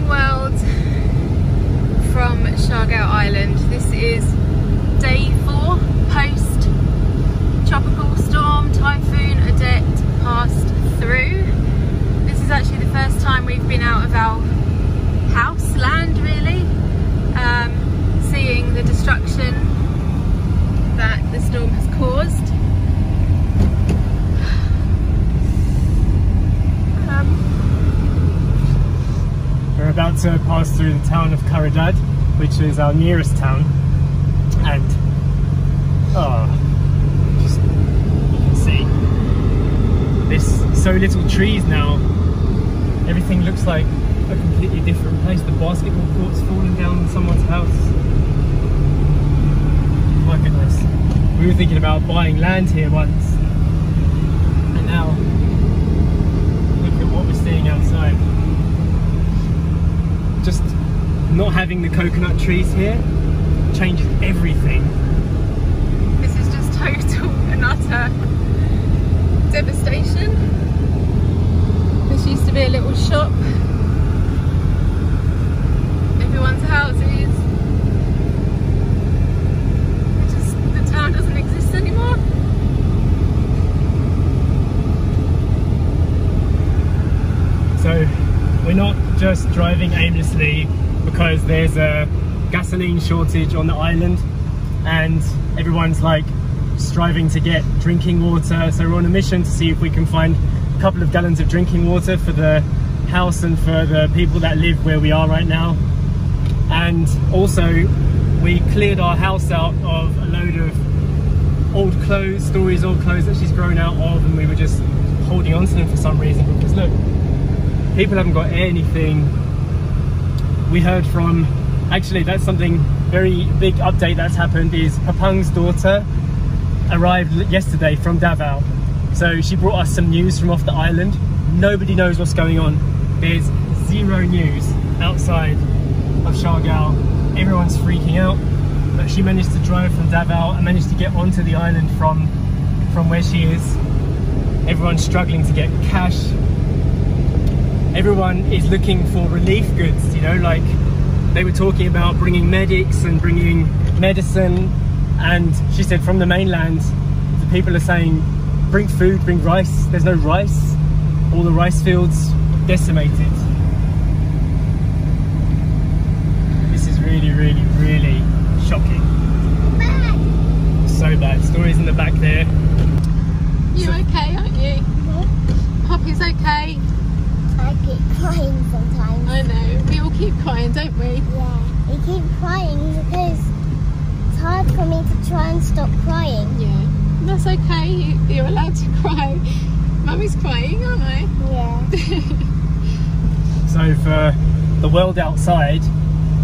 world from Surigao Island. This is day 4 post tropical storm Typhoon Odette passed through. This is actually the first time we've been out of our house land really, seeing the destruction that the storm has caused. We're about to pass through the town of Rizal, which is our nearest town, and just you can see there's so little trees now. Everything looks like a completely different place. The basketball court's fallen down on someone's house. My goodness, we were thinking about buying land here once, and now look at what we're seeing outside. Just not having the coconut trees here changes everything. This is just total and utter devastation. This used to be a little shop. Everyone's houses. The town doesn't exist anymore. So we're not just driving aimlessly because there's a gasoline shortage on the island and everyone's like striving to get drinking water, so we're on a mission to see if we can find a couple of gallons of drinking water for the house and for the people that live where we are right now. And also we cleared our house out of a load of old clothes, Story's old clothes that she's grown out of, and we were just holding on to them for some reason because look, people haven't got anything. We heard from, actually that's something very big update that's happened, is Papang's daughter arrived yesterday from Davao. So she brought us some news from off the island. Nobody knows what's going on. There's zero news outside of Surigao. Everyone's freaking out. But she managed to drive from Davao and managed to get onto the island from where she is. Everyone's struggling to get cash. Everyone is looking for relief goods, you know, like they were talking about bringing medics and bringing medicine, and she said from the mainland the people are saying bring food, bring rice. There's no rice. All the rice fields decimated. This is really, really, really shocking. So bad. Story's in the back there. You're okay, aren't you? Poppy's okay. I keep crying sometimes. I know, we all keep crying, don't we? Yeah, we keep crying because it's hard for me to try and stop crying. Yeah, that's okay, you're allowed to cry. Mummy's crying, aren't I? Yeah. So for the world outside,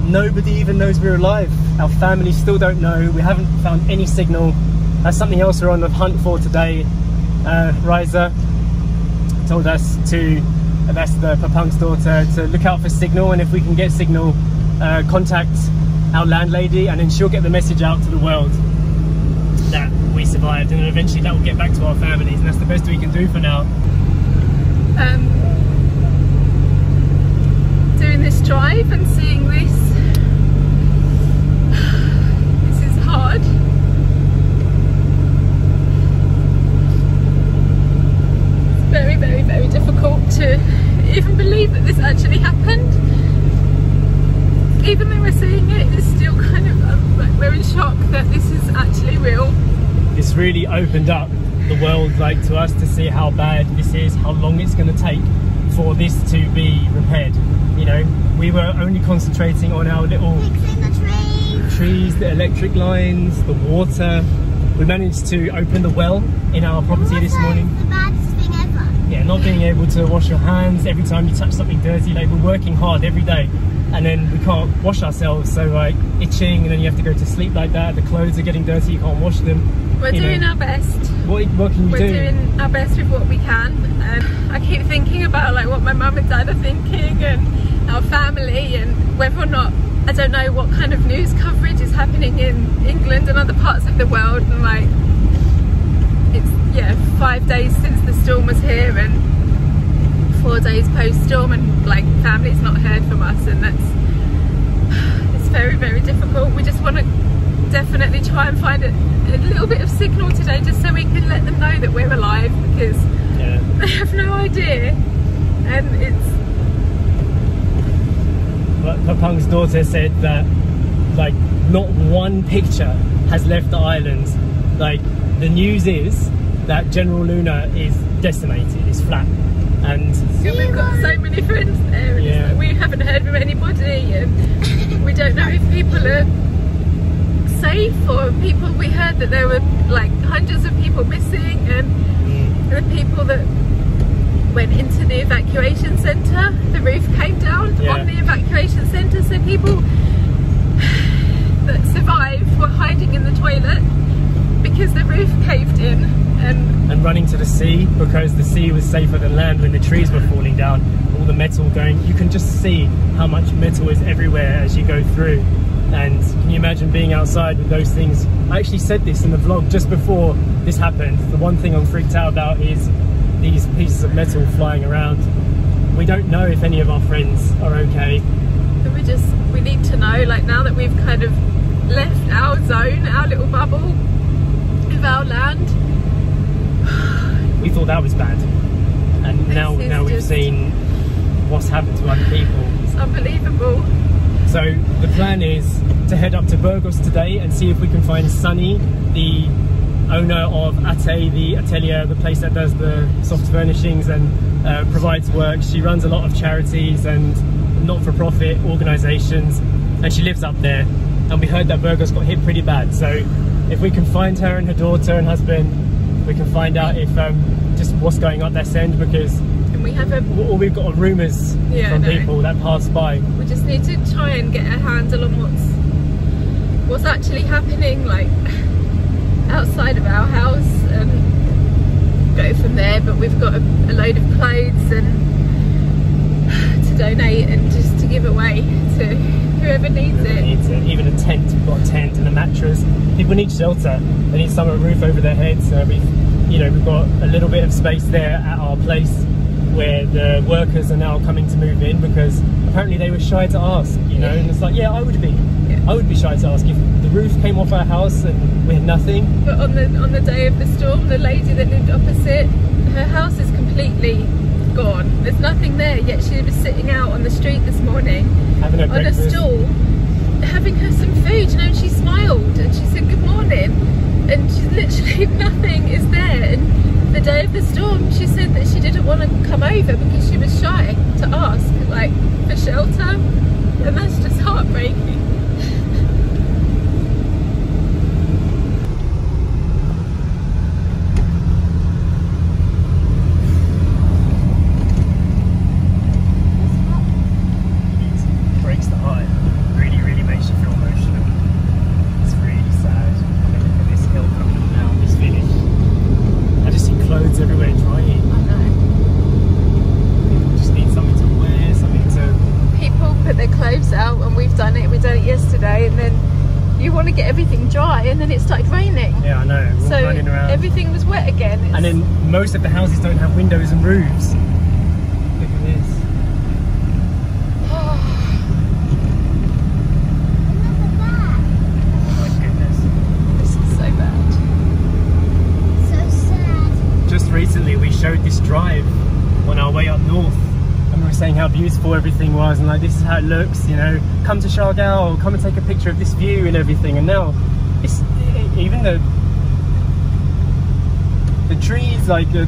nobody even knows we're alive. Our families still don't know. We haven't found any signal. That's something else we're on the hunt for today. Rizal told us to, that's the Papang's daughter, to look out for signal, and if we can get signal, contact our landlady, and then she'll get the message out to the world that we survived, and then eventually that will get back to our families, and that's the best we can do for now. Doing this drive and seeing this is hard. Very, very, very difficult to even believe that this actually happened. Even though we're seeing it, it's still kind of like we're in shock that this is actually real. It's really opened up the world like to us to see how bad this is, how long it's going to take for this to be repaired. You know, we were only concentrating on our little trees, the electric lines, the water. We managed to open the well in our property this morning. The baddest thing ever. Yeah, not being able to wash your hands every time you touch something dirty. Like, we're working hard every day and then we can't wash ourselves, so like itching, and then you have to go to sleep like that. The clothes are getting dirty, you can't wash them. We're doing our best. What can you do? We're doing our best with what we can. I keep thinking about like what my mum and dad are thinking and our family, and whether or not, I don't know what kind of news coverage is happening in England and other parts of the world, and like it's 5 days since the storm was here and 4 days post-storm, and like family's not heard from us, and it's very, very difficult. We just want to definitely try and find a little bit of signal today, just so we can let them know that we're alive, because they have no idea. And it's... But Papung's daughter said that like not one picture has left the island. Like the news is that General Luna is decimated, it's flat. And we've got so many friends there, and it's like we haven't heard from anybody, and we don't know if people are safe, or people, we heard that there were like hundreds of people missing, and the people that went into the evacuation centre, the roof came down on the evacuation centre, so people that survived were hiding in the toilet because the roof caved in, and running to the sea, because the sea was safer than land when the trees were falling down. All the metal going, you can just see how much metal is everywhere as you go through. And can you imagine being outside with those things? I actually said this in the vlog just before this happened. The one thing I'm freaked out about is these pieces of metal flying around. We don't know if any of our friends are okay. We need to know, like, now that we've kind of left our zone, our little bubble of our land. We thought that was bad, and now we've seen what's happened to other people. It's unbelievable. So the plan is to head up to Burgos today and see if we can find Sunny, the owner of Ate, the atelier, the place that does the soft furnishings and provides work. She runs a lot of charities and not-for-profit organisations, and she lives up there. And we heard that Burgos got hit pretty bad. So if we can find her and her daughter and husband, we can find out if just what's going on at this end, because we have all we've got are rumours from people that pass by. We just need to try and get a handle on what's actually happening, like outside of our house, and go from there. But we've got a load of clothes and to donate and just to give away to whoever needs it. Even a tent. We've got a tent and a mattress. People need shelter. They need some roof over their heads. So we've got a little bit of space there at our place where the workers are now coming to move in, because apparently they were shy to ask, and it's like, I would be shy to ask if the roof came off our house and we had nothing. But on the day of the storm, the lady that lived opposite, her house is completely gone. There's nothing there, yet she was sitting out on the street this morning having on a stool, having her some food, and she smiled and she said good morning, and she literally nothing is there. And the day of the storm, she said that she didn't want to come over because she was shy to ask, like, for shelter, and that's just heartbreaking. It breaks the heart. Really, really makes you feel emotional. It's really sad. Look at this hill coming down, this village. I just see clothes everywhere drying. I know. People just need something to wear, something to... People put their clothes out, and we've done it yesterday, and then you want to get everything dry, and then it started raining. Yeah, I know. We're all running around. Everything was wet again. And then most of the houses don't have windows and roofs. Look at this. Recently we showed this drive on our way up north, and we were saying how beautiful everything was, and like, this is how it looks, come to Surigao, come and take a picture of this view and everything. And now it's even the trees, like the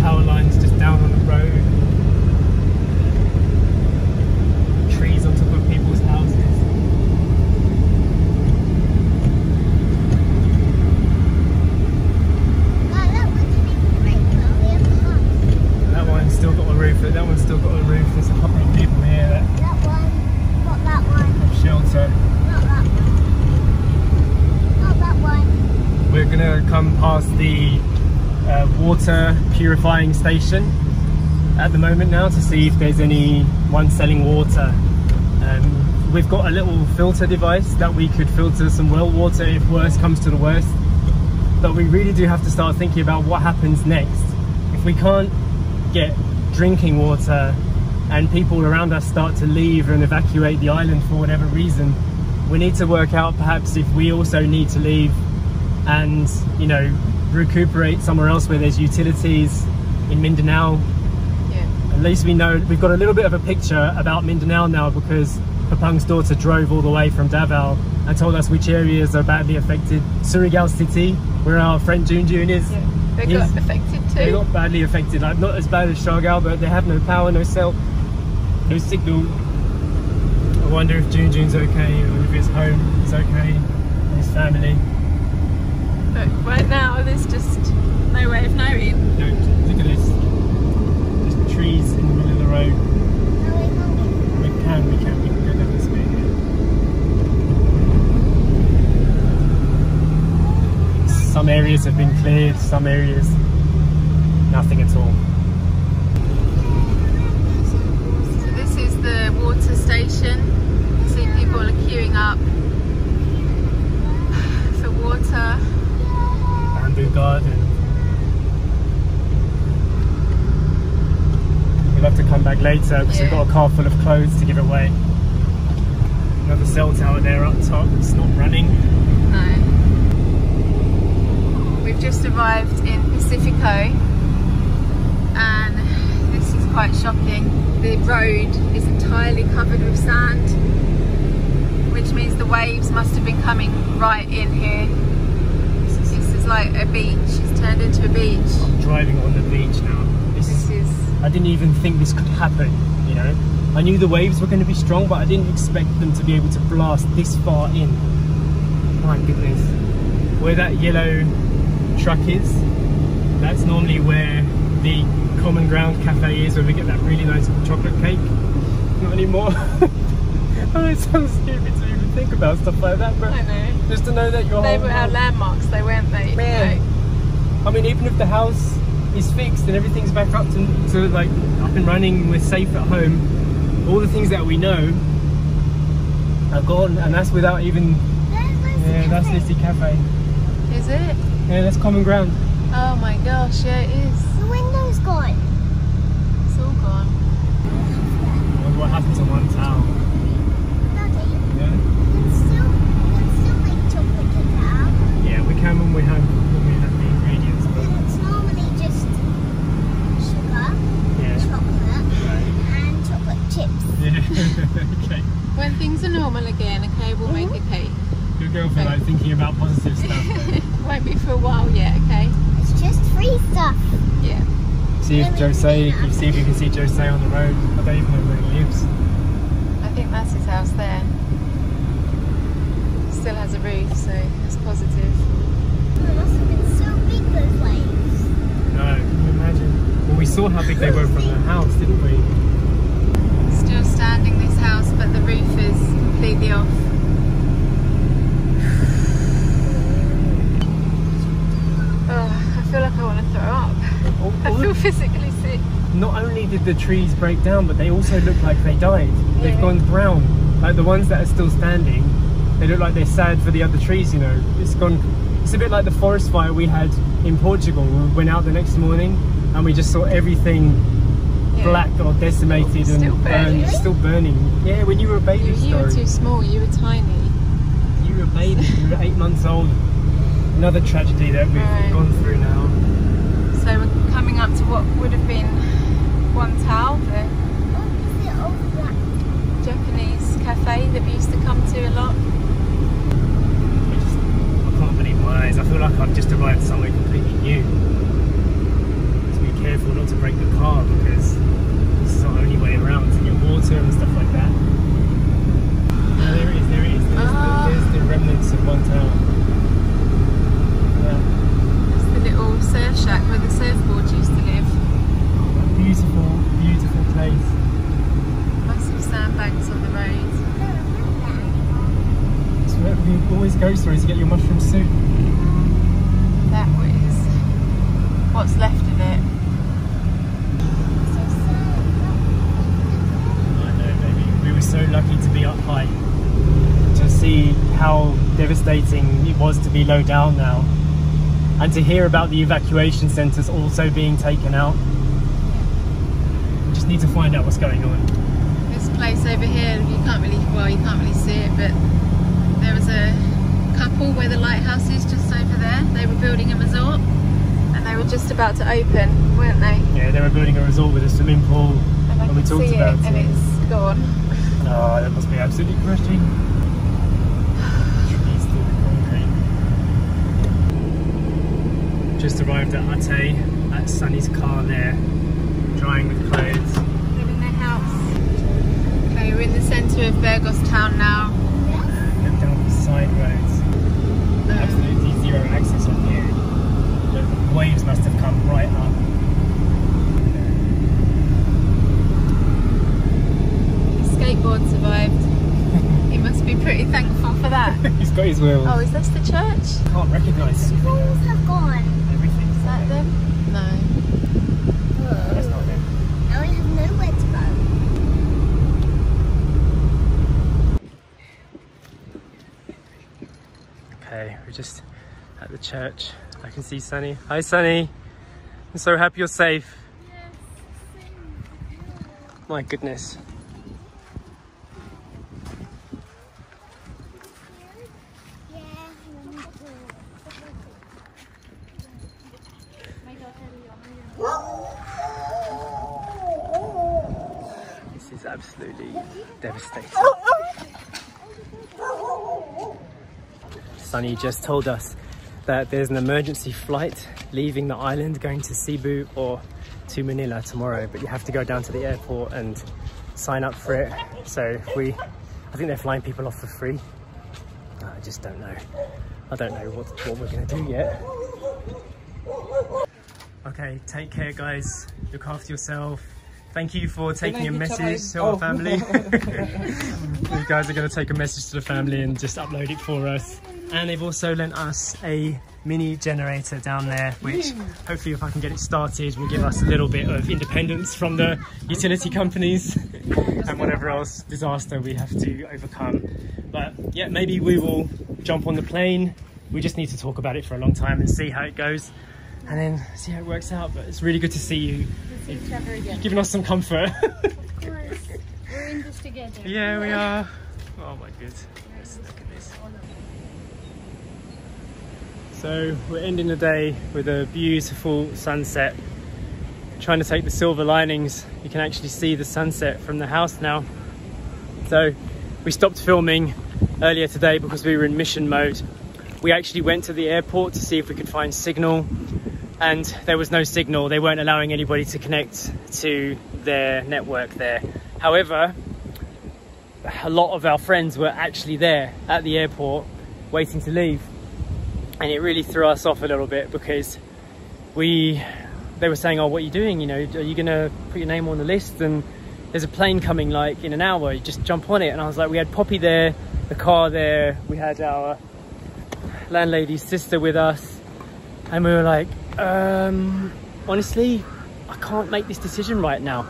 power lines just down on the road. On top of people's houses. That one's still got a roof. That one's still got a roof. There's a couple of people here that one, not that one. have shelter. Not that one. Not that one. We're gonna come past the water purifying station at the moment now to see if there's anyone selling water. we've got a little filter device that we could filter some well water if worst comes to the worst. But we really do have to start thinking about what happens next. If we can't get drinking water and people around us start to leave and evacuate the island for whatever reason, we need to work out perhaps if we also need to leave and, you know, recuperate somewhere else where there's utilities in Mindanao. Yeah. At least we know, we've got a little bit of a picture about Mindanao now, because Papang's daughter drove all the way from Davao and told us which areas are badly affected. Surigao City, where our friend Jun is. Yeah. They got affected too. They got badly affected, like not as bad as Surigao, but they have no power, no cell, no signal. I wonder if Jun's okay, or if his home is okay, his family. But right now there's just no way of knowing. No, look at this. Just trees in the middle of the road. We can go down this bit here. Some areas have been cleared, some areas nothing at all. So this is the water station. You see people are queuing up for water. Bamboo garden. We'll have to come back later because we've got a car full of clothes to give away. Another cell tower there up top, it's not running. No. We've just arrived in Pacifico and this is quite shocking. The road is entirely covered with sand, which means the waves must have been coming right in here. This is like a beach, it's turned into a beach. I'm driving on the beach now. This is... I didn't even think this could happen, you know. I knew the waves were going to be strong, but I didn't expect them to be able to blast this far in. My goodness. Where that yellow truck is, that's normally where the Common Ground Cafe is, where we get that really nice chocolate cake. Not anymore. Oh, it sounds stupid to even think about stuff like that, but I know. just to know that you're... They were our landmarks, they weren't they? Man. No. I mean, even if the house is fixed and everything's back up to like up and running, we're safe at home, all the things that we know are gone, and that's without even... Yeah, that's Lissy Cafe. Is it? Yeah, that's Common Ground. Oh my gosh, yeah it is. The window's gone. It's all gone. What happened to one towel? Daddy, Yeah. you can still make chocolate cacao. Yeah, we can when we have the ingredients, but It's normally just sugar, yeah. chocolate, Right. and chocolate chips. Yeah. Okay. When things are normal again, okay, we'll make a cake. Good girl for like thinking about positive stuff. Won't be for a while yet, okay? It's just free stuff. Yeah. See if Jose, see if you can see Jose on the road. I don't even know where he lives. I think that's his house there. Still has a roof, so it's positive. Oh, it must have been so big, those waves. No, can you imagine? Well, we saw how big they were from the house, didn't we? Still standing this house, but the roof is completely off. Oh, I feel like I want to throw up. I feel physically sick. Not only did the trees break down, but they also look like they died. They've gone brown. Like the ones that are still standing, they look like they're sad for the other trees, you know. It's gone. It's a bit like the forest fire we had in Portugal. We went out the next morning and we just saw everything black or decimated Still and burning. still burning. Yeah, when you were a baby. You were too small, you were tiny. You were a baby, you were 8 months old. Another tragedy that we've gone through now. So we're coming up to what would have been One Tao, the Oh, is it over that? Japanese cafe that we used to come to a lot. I can't believe my eyes. I feel like I've just arrived somewhere completely new. To be careful not to break the car, because this is our only way around to get water and stuff like that. Oh, there it is, there it is. There's the remnants of One Tao. It's the little surf shack where the surfboard used to live. Beautiful, beautiful place. Massive sandbanks on the road. It's where we always go to is to get your mushroom soup. That was what's left of it. I know, baby. We were so lucky to be up high. see how devastating it was to be low down now, and to hear about the evacuation centres also being taken out. We just need to find out what's going on. This place over here, you can't really see it, but there was a couple where the lighthouse is just over there. They were building a resort and they were just about to open, weren't they? Yeah, they were building a resort with a swimming pool, and we talked about it. And it's gone. Oh, that must be absolutely crushing. Trees through the concrete. Just arrived at Odette, at Sanne's car there, drying with clothes. They're in their house. Okay, we're in the centre of Burgos town now. Look down the side roads. Absolutely zero access on here. The waves must have come right up. Skateboard survived. He must be pretty thankful for that. He's got his wheels. Oh, is this the church? Can't recognise anything. Schools have gone. Everything. Is that them? No. That's not them. Now we have nowhere to go. Okay, we're just at the church. I can see Sanne. Hi Sanne. I'm so happy you're safe. Yes. My goodness. This is absolutely devastating. Sanne just told us that there's an emergency flight leaving the island going to Cebu or to Manila tomorrow, but you have to go down to the airport and sign up for it. So I think they're flying people off for free. I just don't know. I don't know what we're going to do yet. Okay, take care guys, look after yourself. Thank you for taking a message to our family. These guys are going to take a message to the family and just upload it for us. And they've also lent us a mini generator down there, which hopefully if I can get it started will give us a little bit of independence from the utility companies and whatever else disaster we have to overcome. But yeah, maybe we will jump on the plane. We just need to talk about it for a long time and see how it goes, and then see how it works out. But it's really good to see you. You've given us some comfort. We're in this together. Yeah, we are. Oh my goodness, look at this. So we're ending the day with a beautiful sunset. Trying to take the silver linings. You can actually see the sunset from the house now. So we stopped filming earlier today because we were in mission mode. We actually went to the airport to see if we could find signal, and there was no signal. They weren't allowing anybody to connect to their network there. However, a lot of our friends were actually there at the airport waiting to leave, and it really threw us off a little bit because they were saying, oh, what are you doing? You know, are you gonna put your name on the list? And there's a plane coming like in an hour, you just jump on it. And I was like, we had Poppy there, the car there, we had our landlady's sister with us, and we were like, honestly, I can't make this decision right now.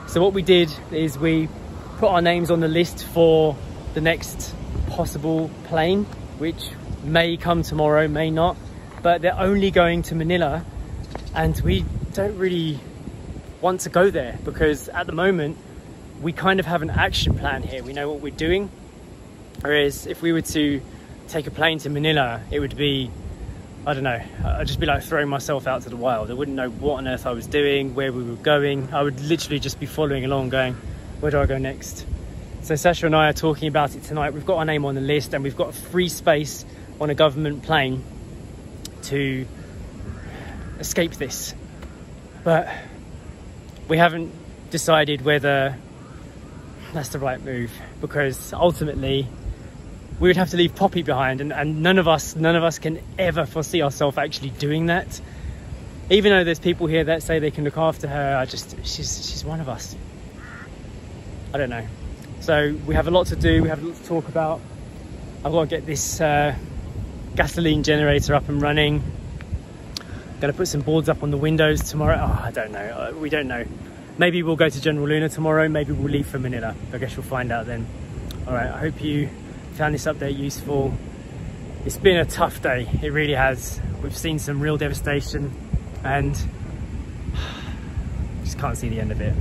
So what we did is we put our names on the list for the next possible plane, which may come tomorrow, may not, but they're only going to Manila, and we don't really want to go there because at the moment we kind of have an action plan here. We know what we're doing, whereas if we were to take a plane to Manila, it would be, I don't know, I'd just be like throwing myself out to the wild. I wouldn't know what on earth I was doing, where we were going. I would literally just be following along going, where do I go next? So Sasha and I are talking about it tonight. We've got our name on the list and we've got a free space on a government plane to escape this. But we haven't decided whether that's the right move, because ultimately we would have to leave Poppy behind, and none of us can ever foresee ourselves actually doing that. Even though there's people here that say they can look after her, she's one of us. I don't know. So we have a lot to do, we have a lot to talk about. I've got to get this gasoline generator up and running. Gonna put some boards up on the windows tomorrow. Oh, I don't know, we don't know. Maybe we'll go to General Luna tomorrow, maybe we'll leave for Manila. I guess you'll find out then. All right, I hope you found this update useful. It's been a tough day, it really has. We've seen some real devastation and just can't see the end of it.